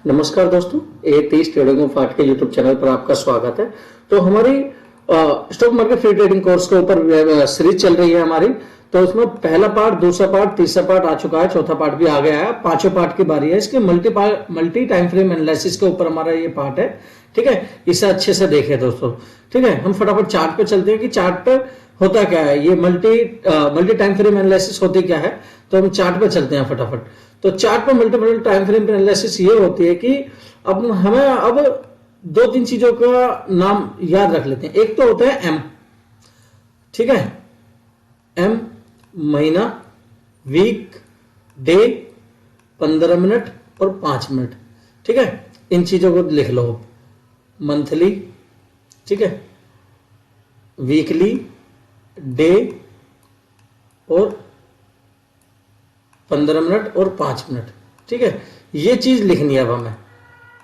नमस्कार दोस्तों, ए 30 trading of art के यूट्यूब चैनल पर आपका स्वागत है। तो हमारी stock market free trading course के ऊपर सीरीज चल रही है हमारी। तो उसमें पहला पार्ट, दूसरा पार्ट, तीसरा पार्ट आ चुका है, चौथा पार्ट भी आ गया है, पांचों पार्ट की बारी है। इसके मल्टी टाइम फ्रेम एनालिसिस के ऊपर हमारा ये पार्ट है। ठीक है, इसे अच्छे से देखें दोस्तों। ठीक है, हम फटाफट चार्ट पे चलते हैं कि चार्ट पे होता क्या है, ये मल्टी टाइम फ्रेम एनालिसिस होती क्या है। तो हम चार्ट पे चलते हैं फटाफट। तो चार्ट पर मल्टीपल टाइम फ्रेम एनालिसिस ये होती है कि अब हमें दो तीन चीजों का नाम याद रख लेते हैं। एक तो होता है एम, ठीक है, एम महीना, वीक, डे, 15 मिनट और 5 मिनट। ठीक है, इन चीजों को लिख लो। मंथली, ठीक है, वीकली, डे और 15 मिनट और 5 मिनट। ठीक है, ये चीज लिखनी है। अब हमें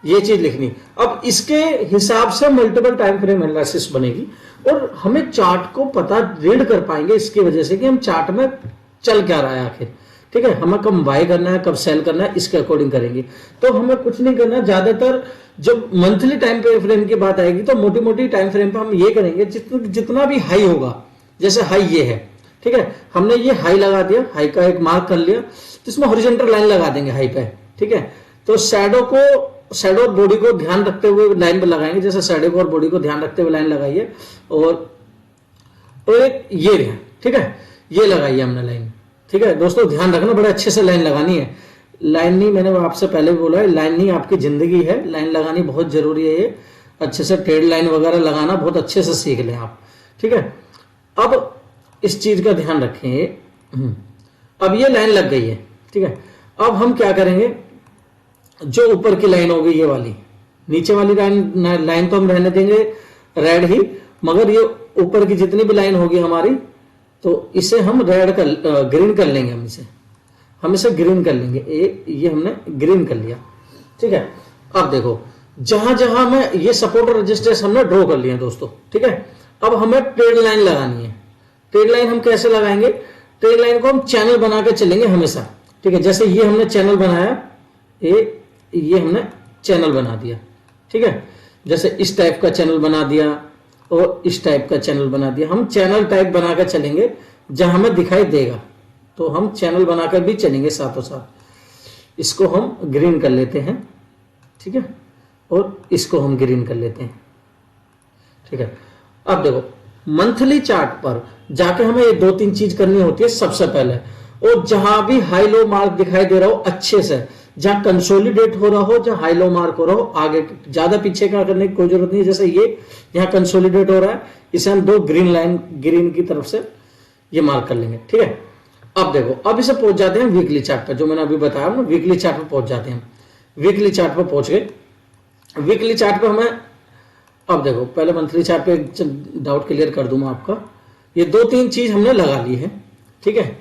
ये चीज लिखनी, अब इसके हिसाब से मल्टीपल टाइम फ्रेम एनालिसिस बनेगी और हमें चार्ट को पता रीड कर पाएंगे इसकी वजह से कि हम चार्ट में चल क्या रहा है आखिर। ठीक है, हमें कब बाय करना है, कब सेल करना है, इसके अकॉर्डिंग करेंगे। तो हमें कुछ नहीं करना। ज्यादातर जब मंथली टाइम फ्रेम की बात आएगी तो मोटी मोटी टाइम फ्रेम पे हम ये करेंगे, जितना भी हाई होगा, जैसे हाई ये है, ठीक है, हमने ये हाई लगा दिया, हाई का एक मार्क कर लिया, तो इसमें हॉरिजॉन्टल लाइन लगा देंगे हाई पे। ठीक है, तो शैडो और बॉडी को ध्यान रखते हुए लाइन पे लगाएंगे, जैसे शैडो को और बॉडी को ध्यान रखते हुए लाइन लगाइए। और एक ये है, ठीक है, ये लगाइए हमने लाइन। ठीक है दोस्तों, ध्यान रखना, बड़े अच्छे से लाइन लगानी है। लाइन नहीं, मैंने आपसे पहले भी बोला है, लाइन नहीं आपकी जिंदगी है, लाइन लगानी बहुत जरूरी है। ये अच्छे से ट्रेड लाइन वगैरह लगाना बहुत अच्छे से सीख लें आप। ठीक है, अब इस चीज का ध्यान रखें। अब ये लाइन लग गई है। ठीक है, अब हम क्या करेंगे, जो ऊपर की लाइन होगी ये वाली, नीचे वाली लाइन तो हम रहने देंगे रेड ही, मगर ये ऊपर की जितनी भी लाइन होगी हमारी, तो इसे हम ग्रीन कर लेंगे। हम इसे ग्रीन कर लेंगे। ये हमने ग्रीन कर लिया। ठीक है, अब देखो, जहां जहां में ये सपोर्ट और रेजिस्टेंस हमने ड्रॉ कर लिया दोस्तों। ठीक है, अब हमें ट्रेड लाइन लगानी है। ट्रेड लाइन हम कैसे लगाएंगे, ट्रेड लाइन को हम चैनल बना के चलेंगे हमेशा। ठीक है, जैसे ये हमने चैनल बनाया, ये हमने चैनल बना दिया। ठीक है, जैसे इस टाइप का चैनल बना दिया और इस टाइप का चैनल बना दिया। हम चैनल टाइप बना कर चलेंगे, जहां हमें दिखाई देगा तो हम चैनल बनाकर भी चलेंगे साथों साथ। इसको हम ग्रीन कर लेते हैं। ठीक है, और इसको हम ग्रीन कर लेते हैं। ठीक है, अब देखो, मंथली चार्ट पर जाके हमें ये दो तीन चीज करनी होती है सबसे पहले। और जहां भी हाई लो मार्क दिखाई दे रहा हो अच्छे से, जहां कंसोलिडेट हो रहा हो, जहां हाई लो मार्क हो रहा हो, आगे ज्यादा पीछे का करने की कोई जरूरत नहीं है। जैसे ये यहाँ कंसोलिडेट हो रहा है, इसे हम दो ग्रीन की तरफ से ये मार्क कर लेंगे। ठीक है, अब देखो, अब इसे पहुंच जाते हैं वीकली चार्ट पर, जो मैंने अभी बताया ना, वीकली चार्ट पर पहुंच जाते हैं। वीकली चार्ट पर पहुंच गए। वीकली चार्ट पर हमें, अब देखो, पहले मंथली चार्ट पे डाउट क्लियर कर दूंगा आपका। ये दो तीन चीज हमने लगा ली है। ठीक है,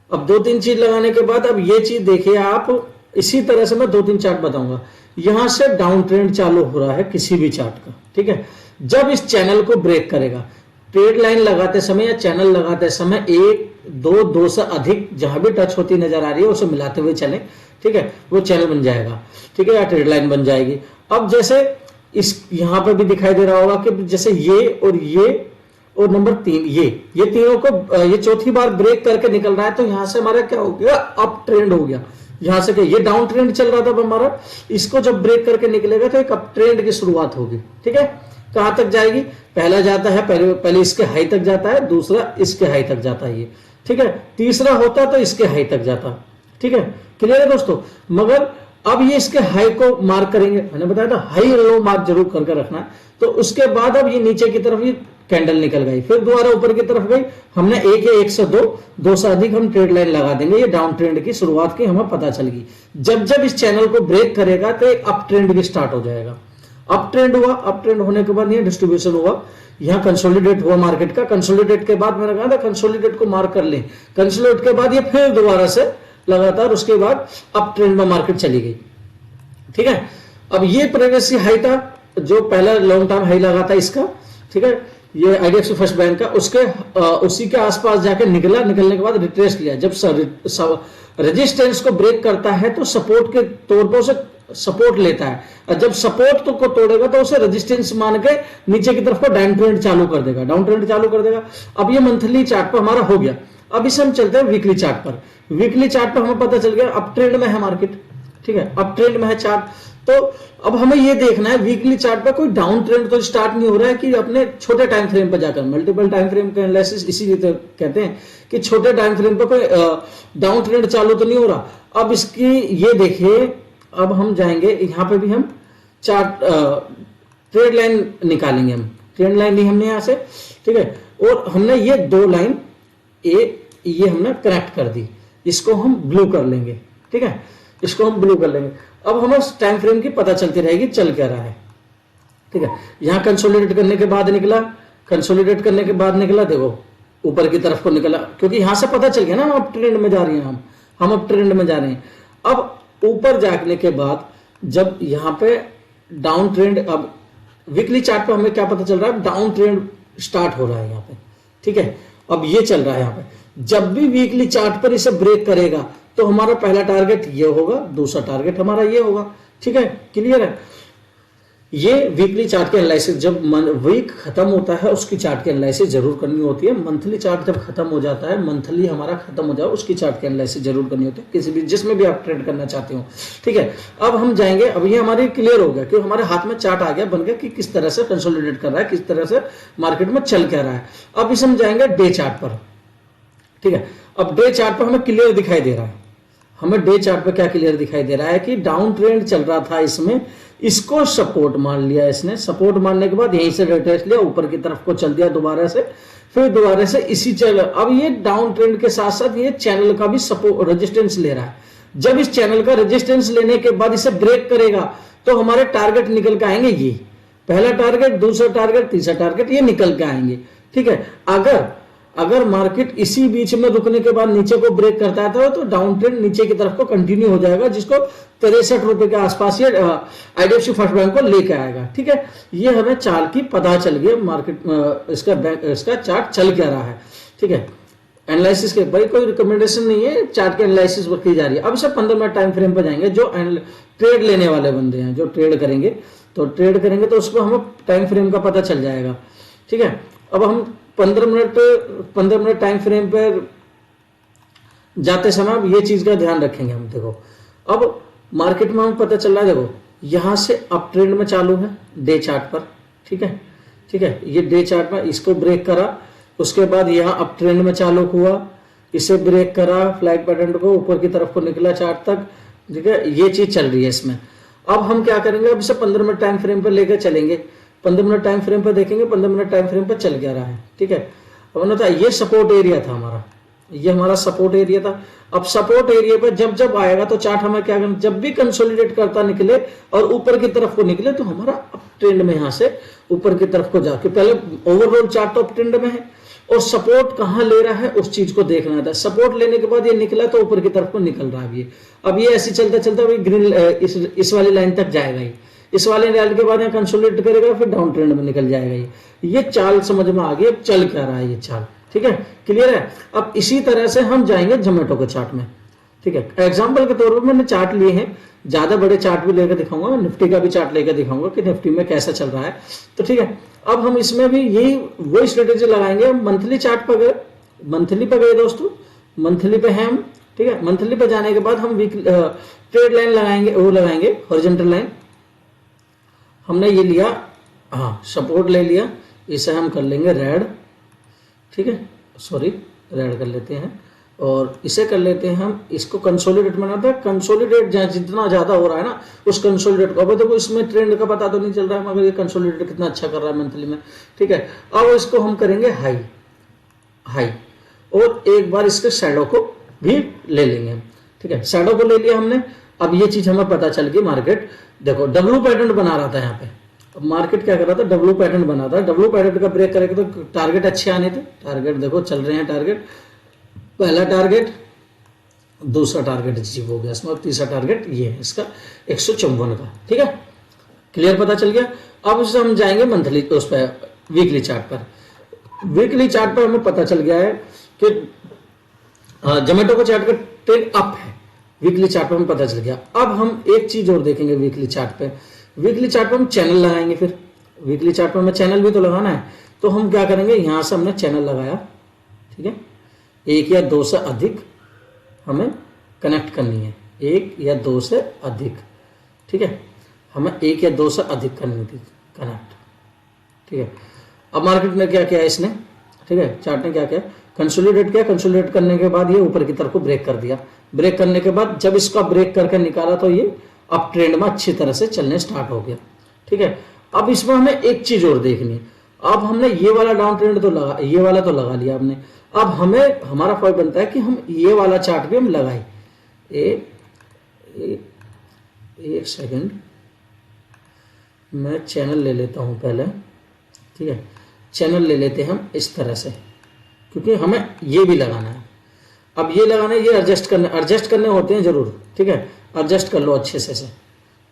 अब दो तीन चीज लगाने के बाद अब ये चीज देखिए आप, इसी तरह से मैं दो तीन चार्ट बताऊंगा। यहां से डाउन ट्रेंड चालू हो रहा है किसी भी चार्ट का। ठीक है, जब इस चैनल को ब्रेक करेगा, ट्रेड लाइन लगाते समय या चैनल लगाते समय एक दो से अधिक जहां भी टच होती नजर आ रही है उसे मिलाते हुए चलें। ठीक है, वो चैनल बन जाएगा। ठीक है, या ट्रेड लाइन बन जाएगी। अब जैसे इस यहां पर भी दिखाई दे रहा होगा कि जैसे ये और नंबर 3, ये तीनों को ये चौथी बार ब्रेक करके निकल रहा है, तो यहां से हमारा क्या हो गया, अप ट्रेंड हो गया। यहां से क्या, ये डाउन ट्रेंड चल रहा था हमारा, इसको जब ब्रेक करके निकलेगा तो एक अप ट्रेंड की शुरुआत होगी। ठीक है, कहां तक जाएगी, पहला जाता है, पहले इसके हाई तक जाता है, दूसरा इसके हाई तक जाता है ये। ठीक है, तीसरा होता तो इसके हाई तक जाता। ठीक है, क्लियर है दोस्तों। मगर अब ये इसके हाई को मार्क करेंगे, मैंने बताया था हाई और लो मार्क जरूर करके रखना है। तो उसके बाद अब ये नीचे की तरफ ये कैंडल निकल गई, फिर दोबारा ऊपर की तरफ गई, हमने एक से दो से अधिक हम ट्रेड लाइन लगा देंगे। ये डाउन ट्रेंड की शुरुआत की हमें पता चल गई। जब इस चैनल को ब्रेक करेगा तो एक अप ट्रेंड भी स्टार्ट हो जाएगा। अप ट्रेंड हुआ, अप ट्रेंड होने के बाद ये डिस्ट्रीब्यूशन हुआ, यहाँ कंसोलिडेट हुआ मार्केट का। कंसोलिडेट के बाद मैंने कहा था कंसोलिडेट को मार्क कर लें। कंसोलिडेट के बाद ये फिर दोबारा से लगातार उसके बाद अप ट्रेंड में मार्केट चली गई। ठीक है, अब ये प्रीवियस हाई था, जो पहला लॉन्ग टर्म हाई लगा था इसका। ठीक है, ये आईडीएफसी फर्स्ट बैंक का, उसी के आसपास जाकर निकलने के बाद रिट्रेस लिया। जब रेजिस्टेंस को ब्रेक करता है तो सपोर्ट के तौर पर उसे सपोर्ट लेता है, और जब सपोर्ट तो को तोड़ेगा तो उसे रेजिस्टेंस मान के नीचे की तरफ को डाउन ट्रेंड चालू कर देगा, डाउन ट्रेंड चालू कर देगा। अब ये मंथली चार्ट पर हमारा हो गया। अब इसे हम चलते हैं वीकली चार्ट पर। वीकली चार्ट पर हमें पता चल गया अप ट्रेंड में है मार्केट, ठीक है, अप ट्रेंड में है चार्ट। तो अब हमें ये देखना है वीकली चार्ट पर कोई डाउन ट्रेंड तो स्टार्ट नहीं हो रहा है कि अपने छोटे टाइम फ्रेम पर जाकर, मल्टीपल टाइम फ्रेम का एनालिसिस इसीलिए तो कहते हैं कि छोटे टाइम फ्रेम पर कोई डाउन ट्रेंड चालू तो नहीं हो रहा। अब इसकी ये देखिए, अब हम जाएंगे यहाँ पे भी हम चार्ट ट्रेड लाइन निकालेंगे, हम ट्रेंड लाइन ली हमने यहाँ से, ठीक है, और हमने ये दो लाइन ये हमने कनेक्ट कर दी, इसको हम ब्लू कर लेंगे, ठीक है, इसको हम ब्लू कर लेंगे। अब हमें टाइम फ्रेम की पता चलती रहेगी चल क्या रहा है, ठीक है। यहां कंसोलिडेट करने के बाद निकला, कंसोलिडेट करने के बाद निकला, देखो ऊपर की तरफ को निकला, क्योंकि यहां से पता चल गया ना हम अप ट्रेंड में जा रहे हैं, हम अप ट्रेंड में जा रहे हैं। अब ऊपर जाने के बाद जब यहां पे डाउन ट्रेंड, अब वीकली चार्ट पे हमें क्या पता चल रहा है, डाउन ट्रेंड स्टार्ट हो रहा है यहाँ पे, ठीक है। अब ये चल रहा है यहाँ पे, जब भी वीकली चार्ट पर इसे ब्रेक करेगा तो हमारा पहला टारगेट ये होगा, दूसरा टारगेट हमारा ये होगा, ठीक है, क्लियर है। ये वीकली चार्ट के एनालिसिस, जब वीक खत्म होता है उसकी चार्ट की एनालिसिस जरूर करनी होती है। मंथली चार्ट जब खत्म हो जाता है, मंथली हमारा खत्म हो जाए, उसकी चार्ट की एनालिसिस जरूर करनी होती है, किसी भी जिसमें भी आप ट्रेड करना चाहते हो, ठीक है। अब हम जाएंगे, अब ये हमारे क्लियर हो गया कि हमारे हाथ में चार्ट आ गया, बन गया कि किस तरह से कंसोलिडेट कर रहा है, किस तरह से मार्केट में चल क्या रहा है। अब इसे हम जाएंगे डे चार्ट पर, ठीक है। अब डे चार्ट पर हमें क्लियर दिखाई दे रहा है, हमें डे चार्ट पे क्या क्लियर दिखाई दे रहा है कि डाउन ट्रेंड चल रहा था, इसमें इसको सपोर्ट मान लिया, इसने सपोर्ट मानने के बाद यहीं से रिट्रेस लिया, ऊपर की तरफ को चल दिया दोबारा से, फिर दोबारा से इसी चैनल, अब ये डाउन ट्रेंड के साथ साथ ये चैनल का भी सपोर्ट रेजिस्टेंस ले रहा है। जब इस चैनल का रेजिस्टेंस लेने के बाद इसे ब्रेक करेगा तो हमारे टारगेट निकल के आएंगे, ये पहला टारगेट, दूसरा टारगेट, तीसरा टारगेट, ये निकल के आएंगे, ठीक है। अगर मार्केट इसी बीच में रुकने के बाद नीचे को ब्रेक करता है तो डाउन ट्रेंड नीचे की तरफ को कंटिन्यू हो जाएगा, जिसको 63 रुपए के आसपास ये आईडीएफसी फर्स्ट बैंक को लेके आएगा, ठीक है। ये हमें चार्ट की पता चल गई, मार्केट इसका चार्ट चल क्या रहा है, ठीक है। एनालिसिस के भाई कोई रिकमेंडेशन नहीं है, चार्ट की एनालिसिस की जा रही है। अब इसे 15 मिनट टाइम फ्रेम पर जाएंगे, जो ट्रेड लेने वाले बंदे हैं, जो ट्रेड करेंगे तो उसको हमें टाइम फ्रेम का पता चल जाएगा, ठीक है। अब हम 15 मिनट टाइम फ्रेम पर जाते समय ये चीज का ध्यान रखेंगे हम। देखो अब मार्केट में हमें पता चल रहा है, देखो यहां से अप ट्रेंड में चालू है डे चार्ट पर, ठीक है, ठीक है। ये डे चार्ट में इसको ब्रेक करा, उसके बाद यहाँ अप ट्रेंड में चालू हुआ, इसे ब्रेक करा, फ्लैग पैटर्न को ऊपर की तरफ को निकला चार्ट तक, ठीक है। ये चीज चल रही है इसमें। अब हम क्या करेंगे, अब इसे 15 मिनट टाइम फ्रेम पर लेकर चलेंगे, 15 मिनट टाइम फ्रेम पर देखेंगे, 15 मिनट टाइम फ्रेम पर चल क्या रहा है, ठीक है। अब हमने कहा ये सपोर्ट एरिया था हमारा, ये हमारा सपोर्ट एरिया था। अब सपोर्ट एरिया पर जब जब आएगा तो चार्ट हमें क्या करना, जब भी कंसोलिडेट करता निकले और ऊपर की तरफ को निकले तो हमारा अप ट्रेंड में यहां से ऊपर की तरफ को जाके, पहले ओवरऑल चार्ट तो अप ट्रेंड में है और सपोर्ट कहां ले रहा है उस चीज को देखना था। सपोर्ट लेने के बाद ये निकला तो ऊपर की तरफ को निकल रहा है। अब ये ऐसे चलता चलता ग्रीन इस वाली लाइन तक जाएगा, इस वाले लाइन के बाद यहाँ कंसोलिडेट करेगा, फिर डाउन ट्रेंड में निकल जाएगा। ये चाल समझ में आ गई, अब चल क्या रहा है ये चाल, ठीक है, क्लियर है। अब इसी तरह से हम जाएंगे जोमेटो के चार्ट में, ठीक है। एग्जाम्पल के तौर पर मैंने चार्ट लिए हैं, ज्यादा बड़े चार्ट भी लेकर दिखाऊंगा, निफ्टी का भी चार्ट लेकर दिखाऊंगा कि निफ्टी में कैसा चल रहा है, तो ठीक है। अब हम इसमें भी यही वही स्ट्रेटेजी लगाएंगे। मंथली चार्ट पर गए, मंथली पे गए दोस्तों, मंथली पे हैं हम, ठीक है। मंथली पे जाने के बाद हम ट्रेड लाइन लगाएंगे, वो लगाएंगे हॉरिजॉन्टल लाइन। हमने ये लिया, हाँ सपोर्ट ले लिया, इसे हम कर लेंगे रेड, ठीक है, सॉरी रेड कर लेते हैं, और इसे कर लेते हैं हम, इसको कंसोलिडेट बनाता है। कंसोलिडेट जितना ज्यादा हो रहा है ना उस कंसोलिडेट को, अब देखो इसमें ट्रेंड का पता तो नहीं चल रहा है मगर ये कंसोलिडेट कितना अच्छा कर रहा है मंथली में, ठीक है। अब इसको हम करेंगे हाई, हाई, और एक बार इसके शैडो को भी ले लेंगे हम, ठीक है। शैडो को ले लिया हमने। अब ये चीज हमें पता चल गई, मार्केट देखो डब्ल्यू पैटर्न बना रहा था यहाँ पे। अब मार्केट क्या कर रहा था, डब्ल्यू पैटर्न बना था, डब्ल्यू पैटर्न का ब्रेक करेगा तो टारगेट अच्छे आने थे। टारगेट देखो चल रहे हैं, टारगेट पहला टारगेट, दूसरा टारगेट अचीव हो गया इसमें, तीसरा टारगेट ये है इसका 154 का, ठीक है, क्लियर पता चल गया। अब उससे हम जाएंगे मंथली उस पर, वीकली चार्ट पर। वीकली चार्ट पर हमें पता चल गया है कि जोमेटो का चार्ट का ट्रेंड अप है, वीकली चार्ट पे हमें पता चल गया। अब हम एक चीज और देखेंगे वीकली चार्ट पे। वीकली चार्ट पे हम चैनल लगाएंगे। फिर वीकली चार्ट पे हमें चैनल भी तो लगाना है, तो हम क्या करेंगे, यहां से हमने चैनल लगाया, ठीक है, एक या दो से अधिक हमें कनेक्ट करनी है, एक या दो से अधिक, ठीक है, हमें एक या दो से अधिक करनी थी कनेक्ट, ठीक है। अब मार्केट ने क्या किया इसने, ठीक है, चार्ट ने क्या किया, कंसोलिडेट किया, कंसोलिडेट करने के बाद ये ऊपर की तरफ को ब्रेक कर दिया। ब्रेक करने के बाद जब इसका ब्रेक करके निकाला तो ये अप ट्रेंड में अच्छी तरह से चलने स्टार्ट हो गया, ठीक है। अब इसमें हमें एक चीज और देखनी है। अब हमने ये वाला डाउन ट्रेंड तो लगा, ये वाला तो लगा लिया हमने, अब हमें हमारा फर्ज बनता है कि हम ये वाला चार्ट भी हम लगाए। एक सेकंड, मैं चैनल ले लेता हूं पहले, ठीक है, चैनल ले लेते हैं हम इस तरह से, क्योंकि हमें ये भी लगाना है। अब ये लगाना है, ये एडजस्ट करने होते हैं जरूर, ठीक है, एडजस्ट कर लो अच्छे से,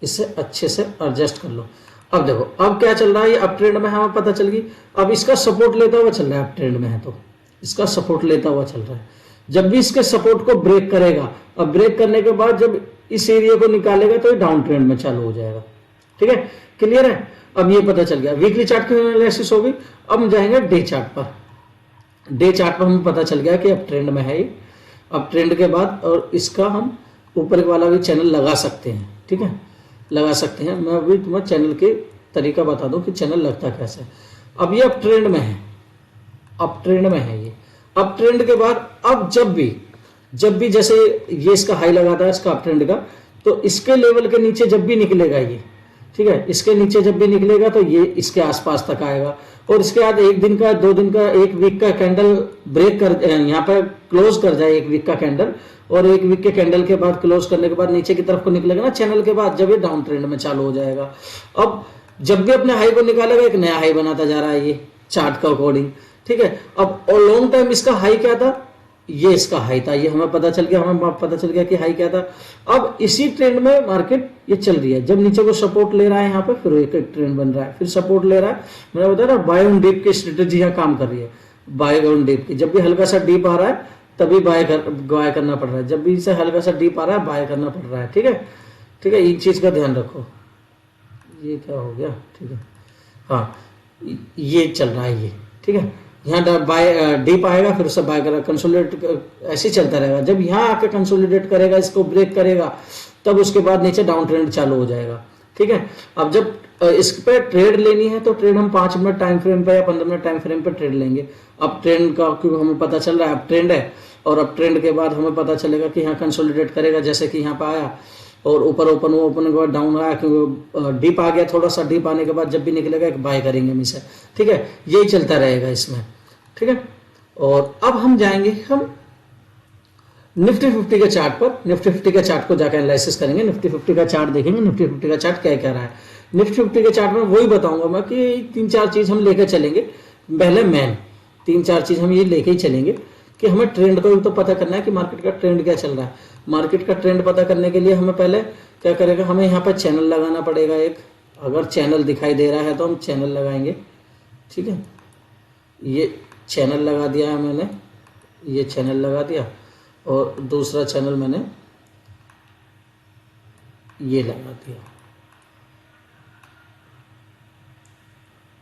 इससे अच्छे से एडजस्ट कर लो। अब देखो अब क्या चल रहा है, ये अप ट्रेंड में है, हमें पता चल गई। अब इसका सपोर्ट लेता हुआ चल रहा है, अप ट्रेंड में है तो इसका सपोर्ट लेता हुआ चल रहा है। जब भी इसके सपोर्ट को ब्रेक करेगा, अब ब्रेक करने के बाद जब इस एरिया को निकालेगा तो ये डाउन ट्रेंड में चालू हो जाएगा, ठीक है, क्लियर है। अब ये पता चल गया, वीकली चार्ट की एनालिसिस होगी। अब हम जाएंगे डे चार्ट पर। डे चार्ट पर हमें पता चल गया कि अब ट्रेंड में है ये। अब ट्रेंड के बाद और इसका हम ऊपर वाला भी चैनल लगा सकते हैं, ठीक है, लगा सकते हैं। मैं अभी तुम्हें चैनल के तरीका बता दूं कि चैनल लगता कैसे है। अब ये अप ट्रेंड में है, अप ट्रेंड में है ये। अप ट्रेंड के बाद अब जब भी जैसे ये इसका हाई लगाता है इसका अप ट्रेंड का, तो इसके लेवल के नीचे जब भी निकलेगा ये, ठीक है, इसके नीचे जब भी निकलेगा तो ये इसके आसपास तक आएगा, और इसके बाद एक दिन का, 2 दिन का, 1 वीक का कैंडल ब्रेक कर यहाँ पर क्लोज कर जाए 1 वीक का कैंडल, और 1 वीक के कैंडल के बाद क्लोज करने के बाद नीचे की तरफ को निकलेगा ना चैनल के बाद, जब ये डाउन ट्रेंड में चालू हो जाएगा। अब जब भी अपने हाई को निकालेगा एक नया हाई बनाता जा रहा है ये चार्ट का अकॉर्डिंग, ठीक है। अब और लॉन्ग टाइम इसका हाई क्या था, ये इसका हाई था, ये हमें पता चल गया कि हाई क्या था। अब इसी ट्रेंड में मार्केट ये चल रही है, जब नीचे को सपोर्ट ले रहा है यहाँ पे, फिर एक ट्रेंड बन रहा है, फिर सपोर्ट ले रहा है। मैंने बताया ना बाय ऑन डिप की स्ट्रेटेजी यहाँ काम कर रही है, बाय ऑन डिप की। जब भी हल्का सा डीप आ रहा है तभी बाय करना पड़ रहा है, जब भी इसे हल्का सा डीप आ रहा है बाय करना पड़ रहा है, ठीक है, ठीक है, इन चीज का ध्यान रखो। ये क्या हो गया, ठीक है, हाँ ये चल रहा है ये, ठीक है, यहाँ बाय डीप आएगा फिर उससे बाय करेगा, कंसोलिडेट ऐसे चलता रहेगा। जब यहाँ आके कंसोलिडेट करेगा, इसको ब्रेक करेगा, तब उसके बाद नीचे डाउन ट्रेंड चालू हो जाएगा, ठीक है। अब जब इस पे ट्रेड लेनी है तो ट्रेड हम 5 मिनट टाइम फ्रेम पे या 15 मिनट टाइम फ्रेम पे ट्रेड लेंगे। अब ट्रेंड का क्योंकि हमें पता चल रहा है अब ट्रेंड है, और अब ट्रेंड के बाद हमें पता चलेगा कि यहाँ कंसोलिडेट करेगा, जैसे कि यहाँ पे आया और ऊपर ओपन हुआ, ओपन के बाद डाउन आया, क्योंकि डीप आ गया, थोड़ा सा डीप आने के बाद जब भी निकलेगा एक बाय करेंगे हम इसे, ठीक है, यही चलता रहेगा इसमें, ठीक है। और अब हम जाएंगे हम निफ्टी 50 के चार्ट पर। निफ्टी 50 के चार्ट को जाकर एनालिसिस करेंगे, निफ्टी 50 का चार्ट देखेंगे, निफ्टी 50 का चार्ट क्या कह रहा है। निफ्टी 50 के चार्ट में वही बताऊंगा मैं कि 3-4 चीज हम लेकर चलेंगे। पहले मेन 3-4 चीज हम ये लेके ही चलेंगे कि हमें ट्रेंड को भी तो पता करना है कि मार्केट का ट्रेंड क्या चल रहा है। मार्केट का ट्रेंड पता करने के लिए हमें पहले क्या करेगा, हमें यहाँ पर चैनल लगाना पड़ेगा एक। अगर चैनल दिखाई दे रहा है तो हम चैनल लगाएंगे, ठीक है, ये चैनल लगा दिया है मैंने, ये चैनल लगा दिया, और दूसरा चैनल मैंने ये लगा दिया,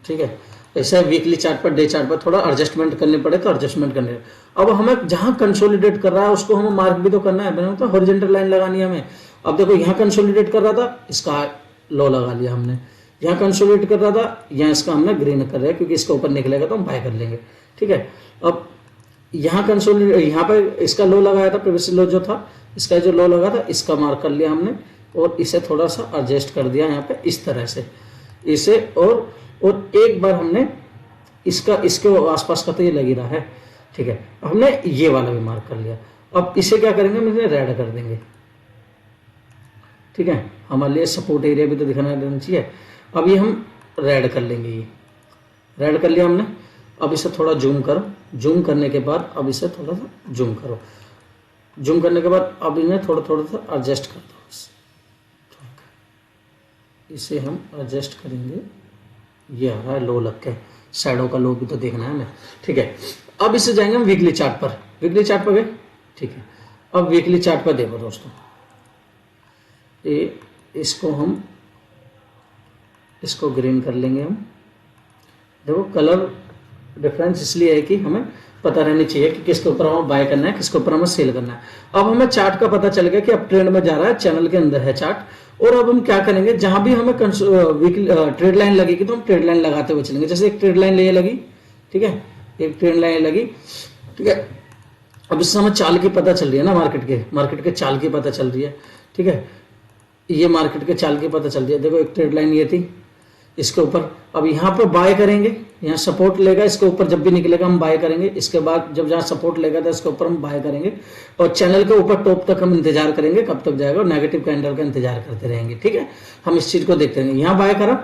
ठीक है। ऐसा वीकली चार्ट पर, डे चार्ट पर थोड़ा एडजस्टमेंट करने पड़े तो एडजस्टमेंट करने। अब हमें जहां कंसोलिडेट कर रहा है उसको हमें मार्क भी तो करना है, मैंने मतलब हॉरिजॉन्टल लाइन लगानी है हमें। अब देखो यहाँ कंसोलिडेट कर रहा था, इसका लो लगा लिया हमने, यहाँ कंसोलिडेट कर रहा था, यहाँ इसका हमने ग्रीन कर रहा है क्योंकि इसके ऊपर निकलेगा तो हम बाय कर लेंगे, ठीक है। अब यहाँ कंसोलिडेट, यहाँ पर इसका लो लगाया था, प्रीवियस लो जो था, इसका जो लो लगा था इसका मार्क कर लिया हमने, और इसे थोड़ा सा एडजस्ट कर दिया यहाँ पे इस तरह से इसे, और एक बार हमने इसका, इसके आसपास का तो ये लग ही रहा है, ठीक है, हमने ये वाला भी मार्क कर लिया। अब इसे क्या करेंगे, हम इसे रेड कर देंगे, ठीक है, हमारे लिए सपोर्ट एरिया भी तो दिखाना देना चाहिए। अब ये हम रेड कर लेंगे, ये रेड कर लिया हमने। अब इसे थोड़ा जूम करो, जूम करने के बाद अब इसे थोड़ा सा जूम करो, जूम करने के बाद अब इन्हें थोड़ा थोड़ा सा एडजस्ट कर दो, इसे हम एडजस्ट करेंगे। ये आ रहा है लो लग के, शैडो का लो भी तो देखना है हमें, ठीक है। अब इसे जाएंगे हम वीकली चार्ट पर, वीकली चार्ट पर गए, ठीक है। अब वीकली चार्ट पर देखो दोस्तों, ये इसको ग्रीन कर लेंगे हम। देखो कलर डिफरेंस इसलिए है कि हमें पता रहनी चाहिए कि किसके ऊपर हमें बाय करना है, किसके ऊपर हमें सेल करना है। अब हमें चार्ट का पता चल गया कि अब ट्रेंड में जा रहा है, चैनल के अंदर है चार्ट। और अब हम क्या करेंगे, जहां भी हमें ट्रेड लाइन लगेगी तो हम ट्रेड लाइन लगाते हुए चलेंगे। जैसे एक ट्रेड लाइन ये लगी, ठीक है, एक ट्रेड लाइन लगी, ठीक है। अब इस समय चाल की पता चल रही है ना, मार्केट के चाल की पता चल रही है, ठीक है। ये मार्केट के चाल की पता चल रही है। देखो एक ट्रेड लाइन ये थी, इसके ऊपर अब यहाँ पर बाय करेंगे, यहाँ सपोर्ट लेगा, इसके ऊपर जब भी निकलेगा हम बाय करेंगे। इसके बाद जब जहाँ सपोर्ट लेगा तो इसके ऊपर हम बाय करेंगे, और चैनल के ऊपर टॉप तक हम इंतजार करेंगे कब तक जाएगा, और नेगेटिव कैंडल का इंतजार करते रहेंगे, ठीक है। हम इस चीज को देखते रहेंगे। यहाँ बाय करा,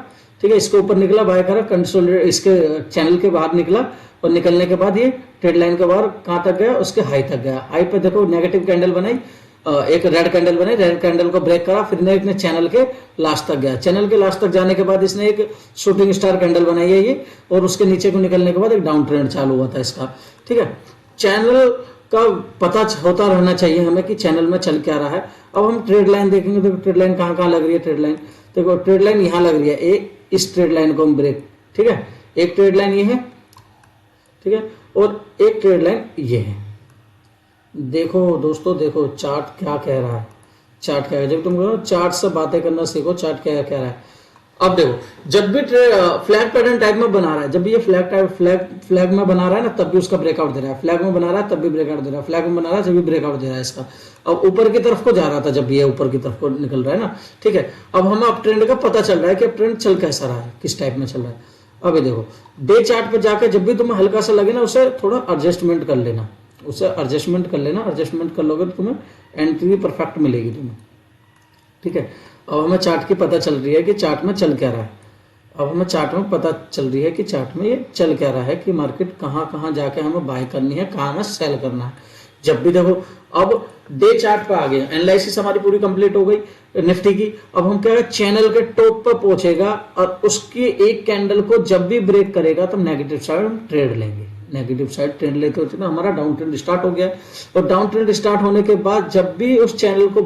ठीक है, इसके ऊपर निकला, बाय करा, कंसोलिडेट इसके चैनल के बाहर निकला, और निकलने के बाद ये ट्रेड लाइन के बाहर कहाँ तक गया, उसके हाई तक गया। हाई पे देखो नेगेटिव कैंडल बनाई, एक रेड कैंडल बनाई, रेड कैंडल को ब्रेक करा, फिर इसने चैनल के लास्ट तक गया। चैनल के लास्ट तक जाने के बाद इसने एक शूटिंग स्टार कैंडल बनाई है ये, और उसके नीचे को निकलने के बाद एक डाउन ट्रेंड चालू हुआ था इसका, ठीक है। चैनल का पता होता रहना चाहिए हमें कि चैनल में चल क्या रहा है। अब हम ट्रेड लाइन देखेंगे। देखो ट्रेड लाइन कहाँ कहाँ लग रही है, ट्रेड लाइन देखो, ट्रेड लाइन यहाँ लग रही है, इस ट्रेड लाइन को हम ब्रेक, ठीक है, एक ट्रेड लाइन ये है, ठीक है, और एक ट्रेड लाइन ये है। देखो दोस्तों, देखो चार्ट क्या कह रहा है, चार्ट क्या है, जब तुम चार्ट से बातें करना सीखो, चार्ट क्या कह रहा है। अब देखो जब भी फ्लैग पैटर्न टाइप में बना रहा है, जब भी ये फ्लैग में बना रहा है ना, तब भी उसका ब्रेकआउट दे रहा है, फ्लैग में बना रहा है तब भी ब्रेकआउट दे रहा है, फ्लैग में बना रहा है जब भी ब्रेकआउट दे रहा है इसका। अब ऊपर की तरफ को जा रहा था, जब ये ऊपर की तरफ को निकल रहा है ना, ठीक है। अब हमें अब ट्रेंड का पता चल रहा है कि अब ट्रेंड चल कैसा रहा है, किस टाइप में चल रहा है। अब ये देखो डे चार्ट पे जाकर जब भी तुम्हें हल्का सा लगे ना, उसे थोड़ा एडजस्टमेंट कर लेना, एडजस्टमेंट कर लोगे तो तुम्हें एंट्री परफेक्ट मिलेगी तुम्हें, ठीक है। अब हमें चार्ट की पता चल रही है कि चार्ट में चल क्या रहा है। अब हमें चार्ट में पता चल रही है कि चार्ट में ये चल क्या रहा है, कि मार्केट कहाँ कहाँ जाके हमें बाय करनी है, कहाँ हमें सेल करना है। जब भी देखो अब डे चार्ट पे आ गए, एनालिसिस हमारी पूरी कंप्लीट हो गई निफ्टी की। अब हम क्या है, चैनल के टॉप पर पहुंचेगा और उसकी एक कैंडल को जब भी ब्रेक करेगा तो नेगेटिव साइड हम ट्रेड लेंगे, नेगेटिव साइड ट्रेंड लेते होते ना, हमारा डाउन ट्रेंड स्टार्ट हो गया। और डाउन ट्रेंड स्टार्ट होने के बाद जब भी उस चैनल को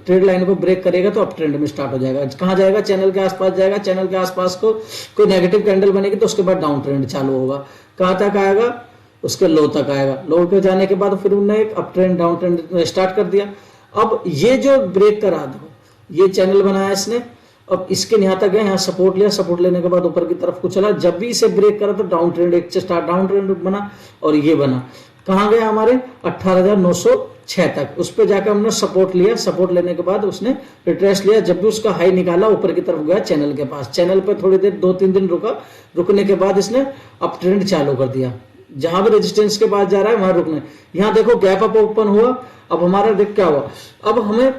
ट्रेड लाइन को ब्रेक करेगा तो अप ट्रेंड में स्टार्ट हो जाएगा। कहाँ जाएगा, चैनल के आसपास जाएगा, चैनल के आसपास को कोई नेगेटिव कैंडल बनेगी तो उसके बाद डाउन ट्रेंड चालू होगा। कहाँ तक आएगा, उसके लो तक आएगा, लो पे जाने के बाद फिर उन्होंने एक up trend down trend start कर दिया। अब ये जो ब्रेक करा दो, ये चैनल बनाया इसने, अब इसके यहाँ तक गया, यहाँ सपोर्ट लिया, सपोर्ट लेने के बाद ऊपर की तरफ को चला, जब भी इसे ब्रेक करा तो डाउन ट्रेंड एक स्टार्ट डाउन ट्रेंड बना, और ये बना कहाँ गया हमारे 18,906 तक। उस पर जाकर हमने सपोर्ट लिया, सपोर्ट लेने के बाद उसने रिट्रेस लिया, जब भी उसका हाई निकाला ऊपर की तरफ गया चैनल के पास, चैनल पर थोड़ी देर 2-3 दिन रुका, रुकने के बाद इसने अप ट्रेंड चालू कर दिया। जहां भी रेजिस्टेंस के पास जा रहा है वहां रुकना है। यहाँ देखो गैप अप ओपन हुआ, अब हमारा देख क्या हुआ, अब हमें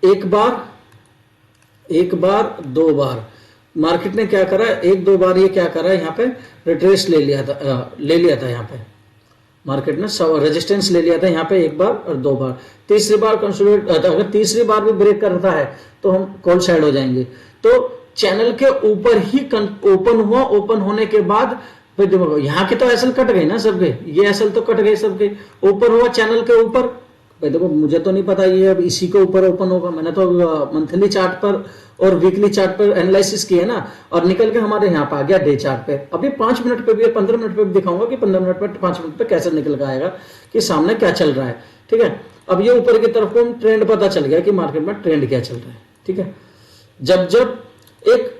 एक बार दो बार मार्केट ने क्या करा, एक दो बार ये क्या करा, यहाँ पे रिट्रेस ले लिया था यहाँ पे मार्केट ने रेजिस्टेंस ले लिया था यहाँ पे एक बार और दो बार। तीसरी बार कंसोलिडेट, अगर तीसरी बार भी ब्रेक करता है तो हम कॉल साइड हो जाएंगे। तो चैनल के ऊपर ही ओपन हुआ, ओपन होने के बाद फिर देखो यहाँ की तो एसएल कट गई ना सबके, ये एसएल तो कट गए सबके, ऊपर हुआ चैनल के ऊपर। भाई देखो मुझे तो नहीं पता ये अब इसी के ऊपर ओपन होगा, मैंने तो मंथली चार्ट पर और वीकली चार्ट पर एनालिसिस किया ना, और निकल के हमारे यहाँ पे आ गया डे चार्ट पे। अभी 5 मिनट पे भी 15 मिनट पे भी दिखाऊंगा कि 15 मिनट पे 5 मिनट पे कैसे निकल के आएगा कि सामने क्या चल रहा है, ठीक है। अब ये ऊपर की तरफ को ट्रेंड पता चल गया कि मार्केट में ट्रेंड क्या चल रहा है, ठीक है। जब एक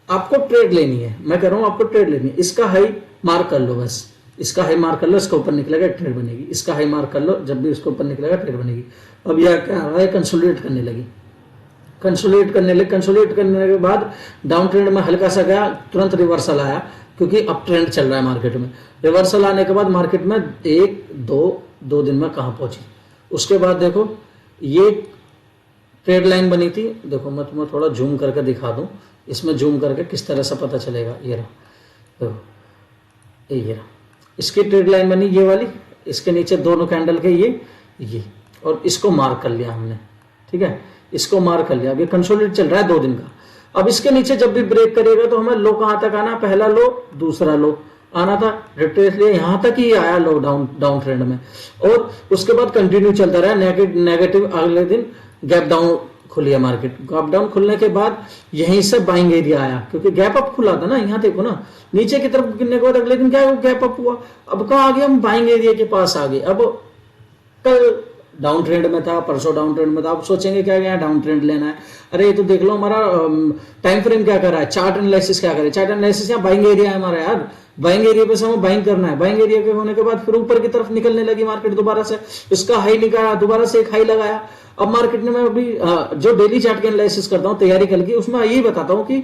आपको ट्रेड लेनी है, मैं कह रहा हूं आपको ट्रेड लेनी है, इसका हाई मार्क कर लो, बस इसका हाई मार्क कर लो, इसके ऊपर निकलेगा ट्रेड बनेगी, इसका हाई मार्क कर लो, जब भी इसके ऊपर निकलेगा ट्रेड बनेगी। अब यह क्या रहा है, कंसोलिडेट करने लगी, कंसोलिडेट करने के बाद डाउन ट्रेंड में हल्का सा गया, तुरंत रिवर्सल आया क्योंकि अप ट्रेंड चल रहा है मार्केट में। रिवर्सल आने के बाद मार्केट में दो दिन में कहां पहुंची, उसके बाद देखो ये ट्रेड लाइन बनी थी। देखो मैं तुम्हें थोड़ा जूम करके दिखा दूं, इसमें जूम करके किस तरह से पता चलेगा। ये रहा, देखो ये रहा, इसकी ट्रेड लाइन बनी ये वाली, इसके नीचे दोनों कैंडल के ये और इसको मार्क कर लिया हमने, ठीक है, इसको मार्क कर लिया। अब ये कंसोलिडेट चल रहा है 2 दिन का। अब इसके नीचे जब भी ब्रेक करेगा तो हमें लो कहां तक आना, पहला लो दूसरा लो आना था, रिट्रेस लिया, यहां तक ही आया लो डाउन ट्रेंड में, और उसके बाद कंटिन्यू चलता रहा नेगेटिव। अगले दिन गैप डाउन खुली है मार्केट। गैप डाउन खुलने के बाद यहीं से बाइंग एरिया आया, क्योंकि गैप अप खुला था ना, यहाँ देखो ना नीचे की तरफ गिरने के बाद अगले दिन क्या है, वो गैप अप हुआ। अब कहाँ आ गए हम, बाइंग एरिया के पास आ गए। अब कल डाउन ट्रेंड में था, परसों डाउन ट्रेंड में था, आप सोचेंगे क्या यहाँ डाउन ट्रेंड लेना है, अरे ये तो देख लो हमारा टाइम फ्रेम क्या कर रहा है, चार्ट एनालिसिस क्या करे, चार्ट एनालिसिस यहाँ बाइंग एरिया है हमारा यार, बाइंग एरिया पे से हमें बाइंग करना है। बाइंग एरिया के होने के बाद फिर ऊपर की तरफ निकलने लगी मार्केट दोबारा से, इसका हाई निकाला, दोबारा से एक हाई लगाया। अब मार्केट में मैं अभी जो डेली चार्ट के एनालिसिस करता हूँ तैयारी कल की, उसमें यही बताता हूँ कि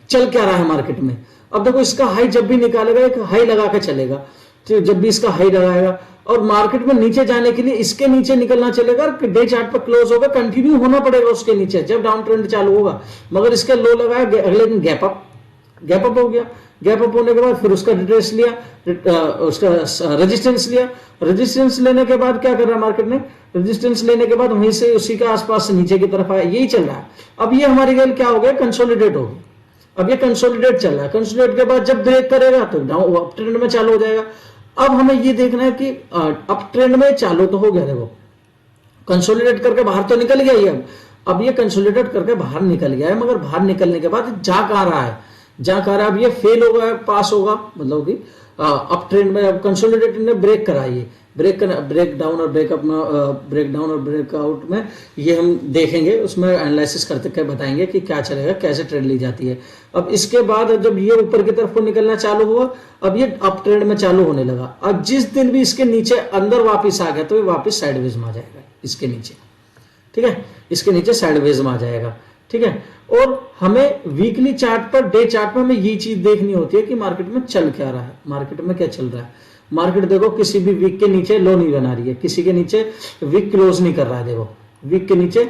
चल क्या रहा है मार्केट में। अब देखो इसका हाई जब भी निकालेगा एक हाई लगा के चलेगा, तो जब भी इसका हाई लगाएगा और मार्केट में नीचे जाने के लिए इसके नीचे निकलना चलेगा, डे चार्ट पर क्लोज होगा, कंटिन्यू होना पड़ेगा उसके नीचे जब डाउन ट्रेंड चालू होगा। मगर इसका लो लगाया, अगले दिन गैप अप हो गया। गैप अप होने के बाद फिर उसका रिट्रेस लिया, उसका रेजिस्टेंस लिया। रेजिस्टेंस लेने के बाद क्या कर रहा है मार्केट ने, रेजिस्टेंस लेने के बाद वहीं से उसी के आसपास से नीचे की तरफ आया, यही चल रहा है। अब ये हमारी गैल क्या हो गया, कंसोलिडेट हो गई। अब ये कंसोलिडेट चल रहा है, कंसोलिडेट के बाद जब ब्रेक करेगा तो डाउन अप ट्रेंड में चालू हो जाएगा। अब हमें ये देखना है कि अप ट्रेंड में चालू तो हो गया, देखो कंसोलिडेट करके बाहर तो निकल गया ये। अब ये कंसोलिडेट करके बाहर निकल गया है, मगर बाहर निकलने के बाद जा कहाँ रहा है, जहां कह रहा है अब ये फेल होगा, पास होगा, मतलब कि अप ट्रेंड में। अब कंसोलिडेट ने ब्रेक कराई, ब्रेक डाउन और ब्रेकअप में, ब्रेक डाउन और ब्रेकआउट में ये हम देखेंगे, उसमें एनालिसिस करते क्या बताएंगे कि क्या चलेगा, कैसे ट्रेड ली जाती है। अब इसके बाद जब ये ऊपर की तरफ को निकलना चालू हुआ, अब ये अप ट्रेंड में चालू होने लगा। अब जिस दिन भी इसके नीचे अंदर वापिस आ गया तो ये वापिस साइडवेज में आ जाएगा इसके नीचे, ठीक है, इसके नीचे साइडवेज में आ जाएगा, ठीक है। और हमें वीकली चार्ट पर, डे चार्ट पर हमें ये चीज देखनी होती है कि मार्केट में चल क्या रहा है, मार्केट में क्या चल रहा है। मार्केट देखो किसी भी वीक के नीचे लो नहीं बना रही है, किसी के नीचे वीक क्लोज नहीं कर रहा है, देखो वीक के नीचे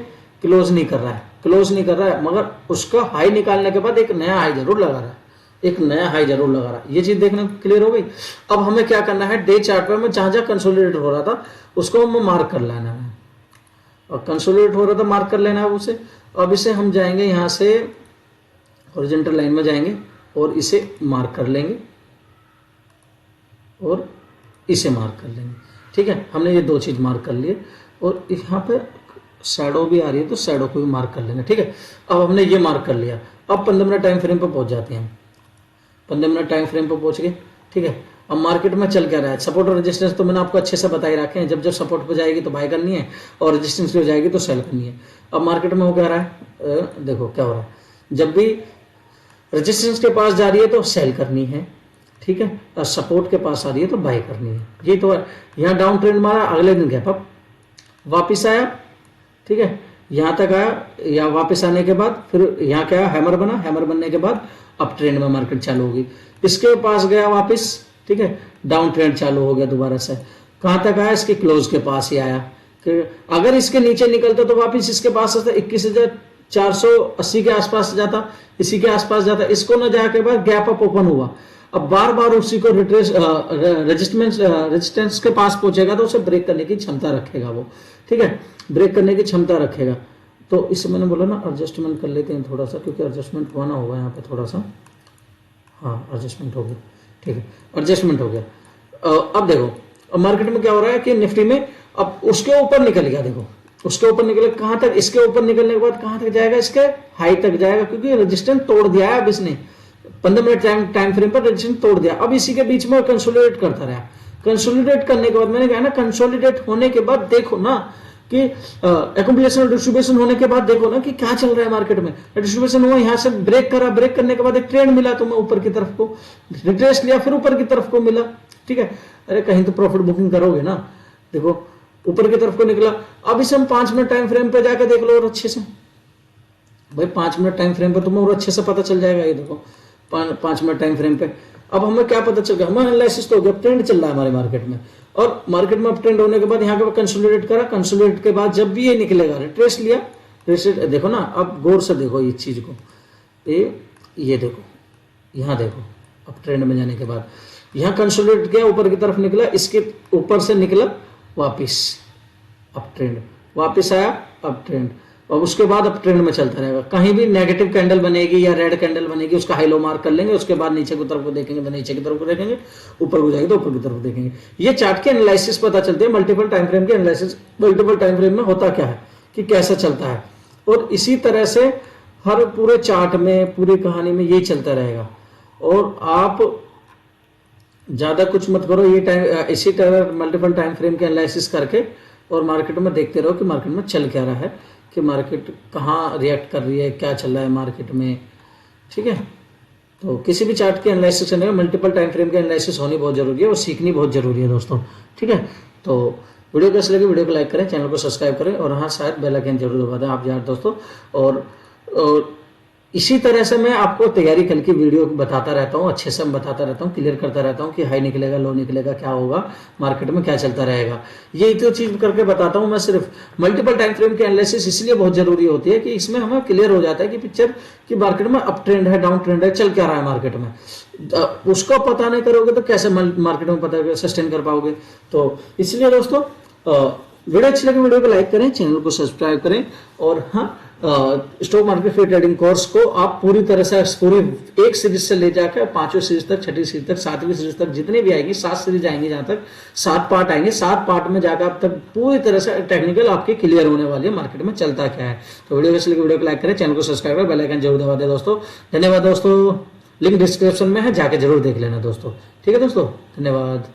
क्लोज नहीं कर रहा है, क्लोज नहीं कर रहा है, मगर उसका हाई निकालने के बाद एक नया हाई जरूर लगा रहा है, एक नया हाई जरूर लगा रहा है। ये चीज देखने क्लियर हो गई। अब हमें क्या करना है, डे चार्ट पर में जहां जहां कंसोलिडेट हो रहा था उसको हमें मार्क कर लेना है, और कंसोलिडेट हो रहा था मार्क कर लेना है उसे। अब इसे हम जाएंगे यहाँ से हॉरिजॉन्टल लाइन में जाएंगे और इसे मार्क कर लेंगे और इसे मार्क कर लेंगे, ठीक है। हमने ये दो चीज मार्क कर लिए और यहाँ पे शैडो भी आ रही है तो शैडो को भी मार्क कर लेंगे, ठीक है। अब हमने ये मार्क कर लिया। अब 15 मिनट टाइम फ्रेम पर पहुंच जाते हैं, 15 मिनट टाइम फ्रेम पर पहुंच गए, ठीक है। अब मार्केट में चल क्या रहा है, सपोर्ट और रेजिस्टेंस तो मैंने आपको अच्छे से बताई रखे हैं, जब जब सपोर्ट पे जाएगी तो बाय करनी है और रेजिस्टेंस पे जाएगी तो सेल करनी है। अब मार्केट में हो क्या रहा है, देखो क्या हो रहा है, जब भी रेजिस्टेंस के पास जा रही है तो सेल करनी है, ठीक है, और सपोर्ट के पास आ रही है तो बाय करनी है। ये तो यहाँ डाउन ट्रेंड मारा, अगले दिन गैप अप वापिस आया, ठीक है, यहाँ तक आया, या वापस आने के बाद फिर यहाँ क्या हैमर बना, हैमर बनने के बाद अप ट्रेंड में मार्केट चालू होगी, इसके पास गया वापस, ठीक है, डाउन ट्रेंड चालू हो गया दोबारा से, कहां तक आया, इसके क्लोज के पास ही आया। कि अगर इसके नीचे निकलता तो वापस इसके पास 21,480 के आसपास जाता, इसी के आसपास जाता, इसको न जाके बाद गैप अप ओपन हुआ। अब बार बार उसी को रेजिस्टेंस के पास पहुंचेगा तो उसे ब्रेक करने की क्षमता रखेगा वो, ठीक है, ब्रेक करने की क्षमता रखेगा। तो इससे मैंने बोला ना एडजस्टमेंट कर लेते हैं थोड़ा सा, क्योंकि एडजस्टमेंट होना होगा यहाँ पे थोड़ा सा, हाँ एडजस्टमेंट हो गया, ठीक है, एडजस्टमेंट हो गया। अब देखो अब मार्केट में क्या हो रहा है कि निफ्टी में अब उसके ऊपर निकल गया, देखो उसके ऊपर निकले, कहां तक, इसके ऊपर निकलने के बाद कहां तक जाएगा, इसके हाई तक जाएगा, क्योंकि रेजिस्टेंस तोड़ दिया है अब इसने, 15 मिनट टाइम फ्रेम पर रेजिस्टेंस तोड़ दिया। अब इसी के बीच में कंसोलिडेट करता रहा, कंसोलिडेट करने के बाद मैंने कहा ना, कंसोलिडेट होने के बाद देखो ना कि एक्यूमुलेशन और डिस्ट्रीब्यूशन होने के बाद देखो ना कि क्या चल रहा है मार्केट में। डिस्ट्रीब्यूशन हुआ, यहाँ से ब्रेक करा, ब्रेक करने के बाद एक ट्रेंड मिला तुम्हें ऊपर की तरफ को, रिट्रेस लिया, फिर ऊपर की तरफ को मिला, ठीक है। अरे कहीं तो प्रॉफिट बुकिंग करोगे ना, देखो ऊपर की तरफ को निकला। अब इसे हम 5 मिनट टाइम फ्रेम पे जाके देख लो और अच्छे से, भाई 5 मिनट टाइम फ्रेम पे तुम्हें और अच्छे से पता चल जाएगा। ये देखो 5 मिनट टाइम फ्रेम पे अब हमें क्या पता चल गया, हमारा एनालिसिस तो हो गया, ट्रेंड चल रहा है हमारे मार्केट में, और मार्केट में अप ट्रेंड होने के बाद यहाँ पे कंसोलिडेट करा, कंसोलिडेट के बाद जब भी ये निकलेगा, रिट्रेस लिया, रिट्रेस देखो ना, अब गौर से देखो इस चीज को, ये देखो, यहाँ देखो अप ट्रेंड में जाने के बाद यहाँ कंसोलिडेट किया, ऊपर की तरफ निकला, इसके ऊपर से निकला वापिस अप ट्रेंड, वापिस आया अप ट्रेंड, और उसके बाद अप ट्रेंड में चलता रहेगा। कहीं भी नेगेटिव कैंडल बनेगी या रेड कैंडल बनेगी, उसका हाई लो मार्क कर लेंगे, उसके बाद नीचे की तरफ को देखेंगे तो नीचे की तरफ को देखेंगे, ऊपर को जाएगी तो ऊपर की तरफ देखेंगे। ये चार्ट के एनालिसिस पता चलते हैं, मल्टीपल टाइम फ्रेम के एनालिसिस, मल्टीपल टाइम फ्रेम में होता क्या है कि कैसा चलता है। और इसी तरह से हर पूरे चार्ट में, पूरी कहानी में यही चलता रहेगा। और आप ज़्यादा कुछ मत करो, ये टाइम इसी तरह मल्टीपल टाइम फ्रेम के एनालिसिस करके और मार्केट में देखते रहो कि मार्केट में चल क्या रहा है, कि मार्केट कहाँ रिएक्ट कर रही है, क्या चल रहा है मार्केट में। ठीक है, तो किसी भी चार्ट के एनालिसिस करने में मल्टीपल टाइम फ्रेम के एनालिसिस होनी बहुत जरूरी है और सीखनी बहुत जरूरी है दोस्तों। ठीक है, तो वीडियो कैसे लगे, वीडियो को लाइक करें, चैनल को सब्सक्राइब करें और हाँ शायद बेल आइकन जरूर दबा दें आप यार दोस्तों। और इसी तरह से मैं आपको तैयारी कल की वीडियो बताता रहता हूँ, अच्छे से मैं बताता रहता हूँ, क्लियर करता रहता हूँ कि हाई निकलेगा, लो निकलेगा, क्या होगा मार्केट में, क्या चलता रहेगा। ये तो चीज करके बताता हूँ मैं। सिर्फ मल्टीपल टाइम फ्रेम की एनालिसिस इसलिए बहुत जरूरी होती है कि इसमें हमें क्लियर हो जाता है कि पिक्चर की मार्केट में अप ट्रेंड है, डाउन ट्रेंड है, चल क्या रहा है मार्केट में। उसको पता नहीं करोगे तो कैसे मार्केट में पता सस्टेन कर पाओगे। तो इसलिए दोस्तों वीडियो अच्छी लगे वीडियो को लाइक करें, चैनल को सब्सक्राइब करें और हाँ stock market free trading course को आप पूरी तरह से पूरी एक सीरीज से ले जाकर 5वीं सीरीज तक, 6ठी सीरीज तक, 7वीं सीरीज तक, जितनी भी आएगी 7 सीरीज आएंगी, जहां तक 7 पार्ट आएंगे, 7 पार्ट में जाकर आप तक पूरी तरह से टेक्निकल आपकी क्लियर होने वाली है मार्केट में चलता क्या है। तो वीडियो कैसे लगे वीडियो को लाइक करें, चैनल को सब्सक्राइब करें, बेल आइकन जरूर दबा दें दोस्तों। धन्यवाद दोस्तों, लिंक डिस्क्रिप्शन में है, जाके जरूर देख लेना दोस्तों। ठीक है दोस्तों, धन्यवाद।